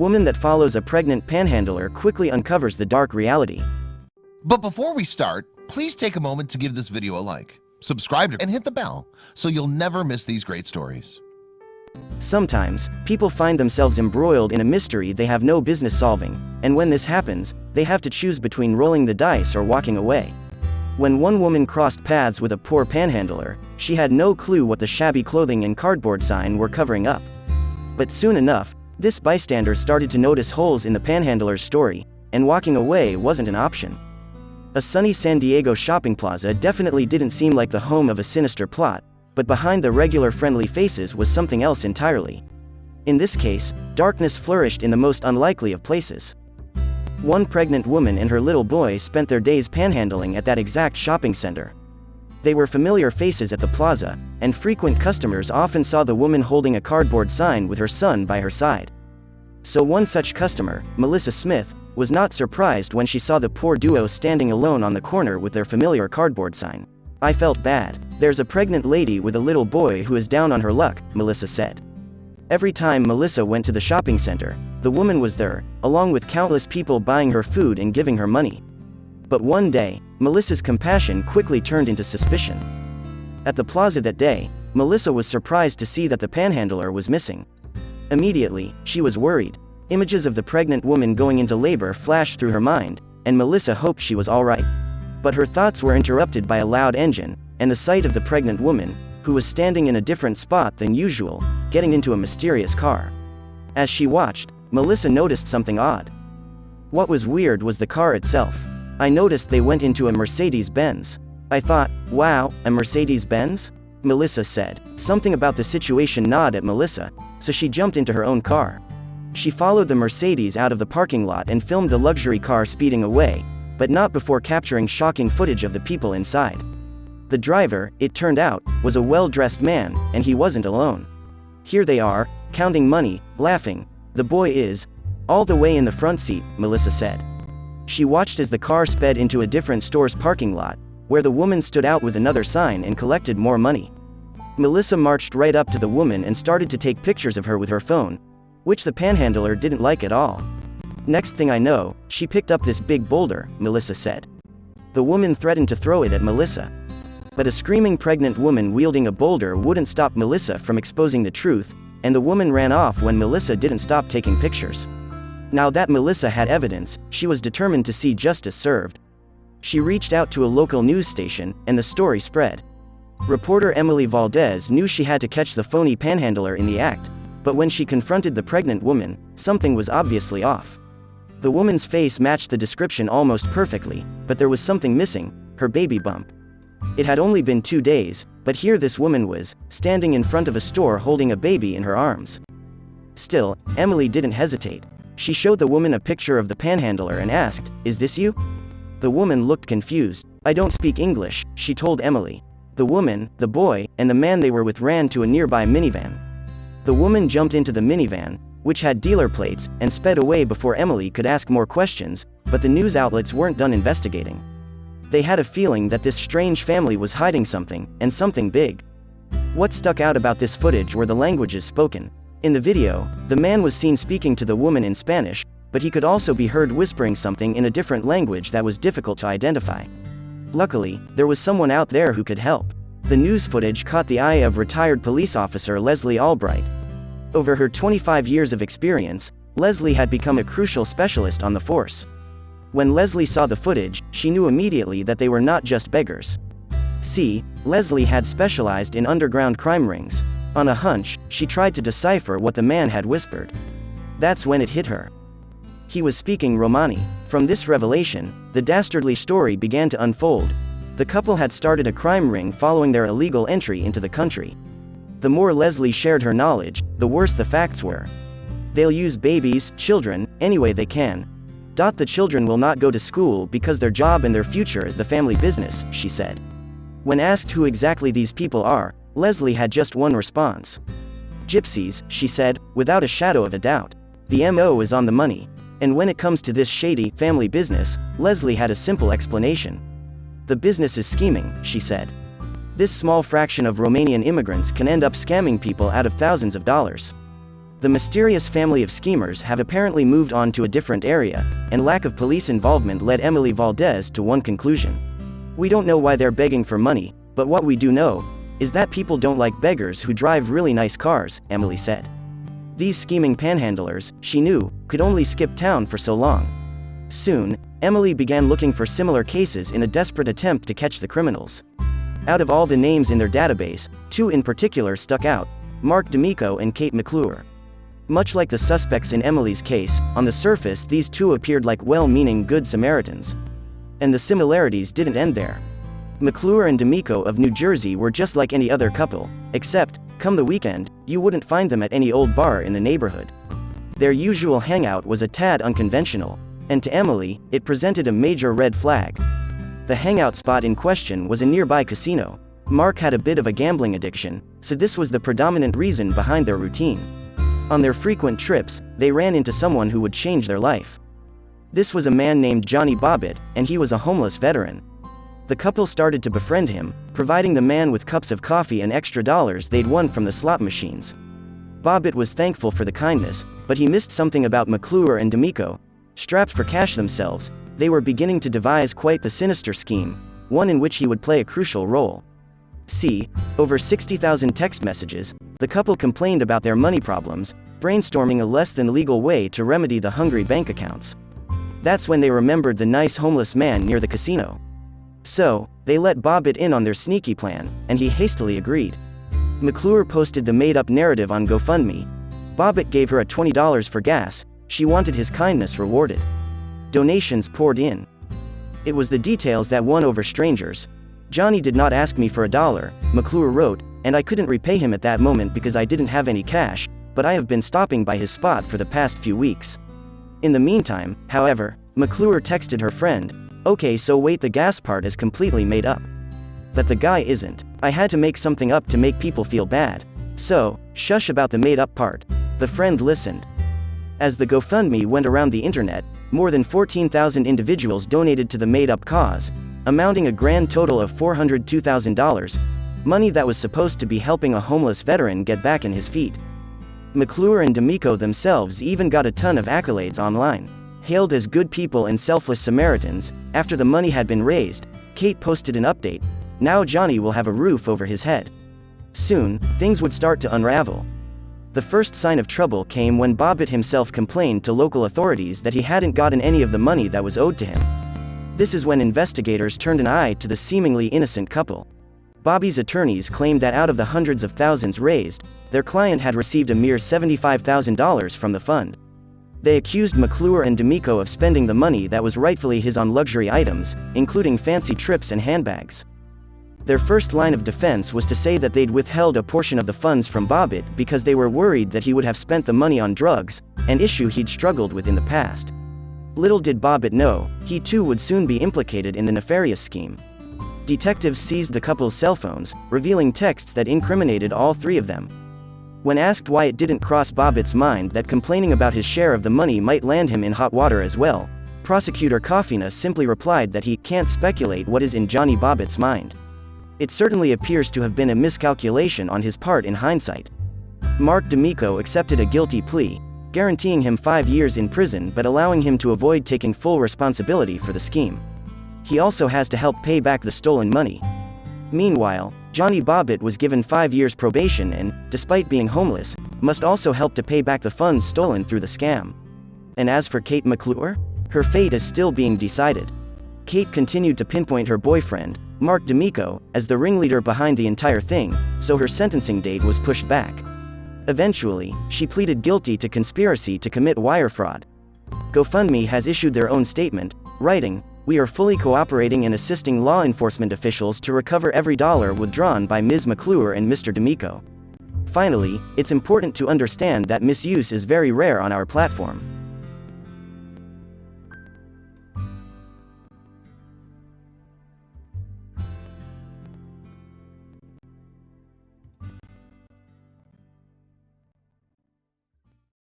Woman that follows a pregnant panhandler quickly uncovers the dark reality. But before we start, please take a moment to give this video a like, subscribe, and hit the bell so you'll never miss these great stories. Sometimes, people find themselves embroiled in a mystery they have no business solving, and when this happens, they have to choose between rolling the dice or walking away. When one woman crossed paths with a poor panhandler, she had no clue what the shabby clothing and cardboard sign were covering up. But soon enough, this bystander started to notice holes in the panhandler's story, and walking away wasn't an option. A sunny San Diego shopping plaza definitely didn't seem like the home of a sinister plot, but behind the regular friendly faces was something else entirely. In this case, darkness flourished in the most unlikely of places. One pregnant woman and her little boy spent their days panhandling at that exact shopping center. They were familiar faces at the plaza, and frequent customers often saw the woman holding a cardboard sign with her son by her side. So one such customer, Melissa Smith, was not surprised when she saw the poor duo standing alone on the corner with their familiar cardboard sign. "I felt bad. There's a pregnant lady with a little boy who is down on her luck," Melissa said. Every time Melissa went to the shopping center, the woman was there, along with countless people buying her food and giving her money. But one day, Melissa's compassion quickly turned into suspicion. At the plaza that day, Melissa was surprised to see that the panhandler was missing. Immediately, she was worried. Images of the pregnant woman going into labor flashed through her mind, and Melissa hoped she was all right. But her thoughts were interrupted by a loud engine, and the sight of the pregnant woman, who was standing in a different spot than usual, getting into a mysterious car. As she watched, Melissa noticed something odd. What was weird was the car itself. "I noticed they went into a Mercedes-Benz. I thought, wow, a Mercedes-Benz?" Melissa said. Something about the situation gnawed at Melissa, so she jumped into her own car. She followed the Mercedes out of the parking lot and filmed the luxury car speeding away, but not before capturing shocking footage of the people inside. The driver, it turned out, was a well-dressed man, and he wasn't alone. "Here they are, counting money, laughing. The boy is all the way in the front seat," Melissa said. She watched as the car sped into a different store's parking lot, where the woman stood out with another sign and collected more money. Melissa marched right up to the woman and started to take pictures of her with her phone, which the panhandler didn't like at all. "Next thing I know, she picked up this big boulder," Melissa said. The woman threatened to throw it at Melissa. But a screaming pregnant woman wielding a boulder wouldn't stop Melissa from exposing the truth, and the woman ran off when Melissa didn't stop taking pictures. Now that Melissa had evidence, she was determined to see justice served. She reached out to a local news station, and the story spread. Reporter Emily Valdez knew she had to catch the phony panhandler in the act, but when she confronted the pregnant woman, something was obviously off. The woman's face matched the description almost perfectly, but there was something missing: her baby bump. It had only been 2 days, but here this woman was, standing in front of a store holding a baby in her arms. Still, Emily didn't hesitate. She showed the woman a picture of the panhandler and asked, "Is this you?" The woman looked confused. "I don't speak English," she told Emily. The woman, the boy, and the man they were with ran to a nearby minivan. The woman jumped into the minivan, which had dealer plates, and sped away before Emily could ask more questions, but the news outlets weren't done investigating. They had a feeling that this strange family was hiding something, and something big. What stuck out about this footage were the languages spoken. In the video, the man was seen speaking to the woman in Spanish, but he could also be heard whispering something in a different language that was difficult to identify. Luckily, there was someone out there who could help. The news footage caught the eye of retired police officer Leslie Albright. Over her 25 years of experience, Leslie had become a crucial specialist on the force. When Leslie saw the footage, she knew immediately that they were not just beggars. See, Leslie had specialized in underground crime rings. On a hunch, she tried to decipher what the man had whispered. That's when it hit her. He was speaking Romani. From this revelation, the dastardly story began to unfold. The couple had started a crime ring following their illegal entry into the country. The more Leslie shared her knowledge, the worse the facts were. They'll use babies, children, any way they can. The children will not go to school because their job and their future is the family business, she said. When asked who exactly these people are, Leslie had just one response. "Gypsies," she said, without a shadow of a doubt. The MO is on the money. And when it comes to this shady family business, Leslie had a simple explanation. "The business is scheming," she said. "This small fraction of Romanian immigrants can end up scamming people out of thousands of dollars. The mysterious family of schemers have apparently moved on to a different area, and lack of police involvement led Emily Valdez to one conclusion. We don't know why they're begging for money, but what we do know is that people don't like beggars who drive really nice cars, Emily said. These scheming panhandlers, she knew, could only skip town for so long. Soon, Emily began looking for similar cases in a desperate attempt to catch the criminals. Out of all the names in their database, two in particular stuck out: Mark D'Amico and Kate McClure. Much like the suspects in Emily's case, on the surface these two appeared like well-meaning Good Samaritans. And the similarities didn't end there. McClure and D'Amico of New Jersey were just like any other couple, except, come the weekend, you wouldn't find them at any old bar in the neighborhood. Their usual hangout was a tad unconventional, and to Emily, it presented a major red flag. The hangout spot in question was a nearby casino. Mark had a bit of a gambling addiction, so this was the predominant reason behind their routine. On their frequent trips, they ran into someone who would change their life. This was a man named Johnny Bobbitt, and he was a homeless veteran. The couple started to befriend him, providing the man with cups of coffee and extra dollars they'd won from the slot machines. Bobbitt was thankful for the kindness, but he missed something about McClure and D'Amico. Strapped for cash themselves, they were beginning to devise quite the sinister scheme, one in which he would play a crucial role. See, over 60,000 text messages, the couple complained about their money problems, brainstorming a less-than-legal way to remedy the hungry bank accounts. That's when they remembered the nice homeless man near the casino. So, they let Bobbitt in on their sneaky plan, and he hastily agreed. McClure posted the made-up narrative on GoFundMe. Bobbitt gave her a $20 for gas. She wanted his kindness rewarded. Donations poured in. It was the details that won over strangers. Johnny did not ask me for $1, McClure wrote, and I couldn't repay him at that moment because I didn't have any cash, but I have been stopping by his spot for the past few weeks. In the meantime, however, McClure texted her friend, "Okay, so wait, the gas part is completely made up." But the guy isn't. I had to make something up to make people feel bad. So, shush about the made-up part. The friend listened. As the GoFundMe went around the internet, more than 14,000 individuals donated to the made-up cause, amounting a grand total of $402,000, money that was supposed to be helping a homeless veteran get back on his feet. McClure and D'Amico themselves even got a ton of accolades online. Hailed as good people and selfless Samaritans, after the money had been raised, Kate posted an update: "Now Johnny will have a roof over his head." Soon, things would start to unravel. The first sign of trouble came when Bobbitt himself complained to local authorities that he hadn't gotten any of the money that was owed to him. This is when investigators turned an eye to the seemingly innocent couple. Bobby's attorneys claimed that out of the hundreds of thousands raised, their client had received a mere $75,000 from the fund. They accused McClure and D'Amico of spending the money that was rightfully his on luxury items, including fancy trips and handbags. Their first line of defense was to say that they'd withheld a portion of the funds from Bobbitt because they were worried that he would have spent the money on drugs, an issue he'd struggled with in the past. Little did Bobbitt know, he too would soon be implicated in the nefarious scheme. Detectives seized the couple's cell phones, revealing texts that incriminated all three of them. When asked why it didn't cross Bobbitt's mind that complaining about his share of the money might land him in hot water as well, Prosecutor Coffina simply replied that he can't speculate what is in Johnny Bobbitt's mind. It certainly appears to have been a miscalculation on his part in hindsight. Mark D'Amico accepted a guilty plea, guaranteeing him 5 years in prison but allowing him to avoid taking full responsibility for the scheme. He also has to help pay back the stolen money. Meanwhile, Johnny Bobbitt was given 5 years probation and, despite being homeless, must also help to pay back the funds stolen through the scam. And as for Kate McClure, her fate is still being decided. Kate continued to pinpoint her boyfriend, Mark D'Amico, as the ringleader behind the entire thing, so her sentencing date was pushed back. Eventually, she pleaded guilty to conspiracy to commit wire fraud. GoFundMe has issued their own statement, writing, "We are fully cooperating and assisting law enforcement officials to recover every dollar withdrawn by Ms. McClure and Mr. D'Amico. Finally, it's important to understand that misuse is very rare on our platform.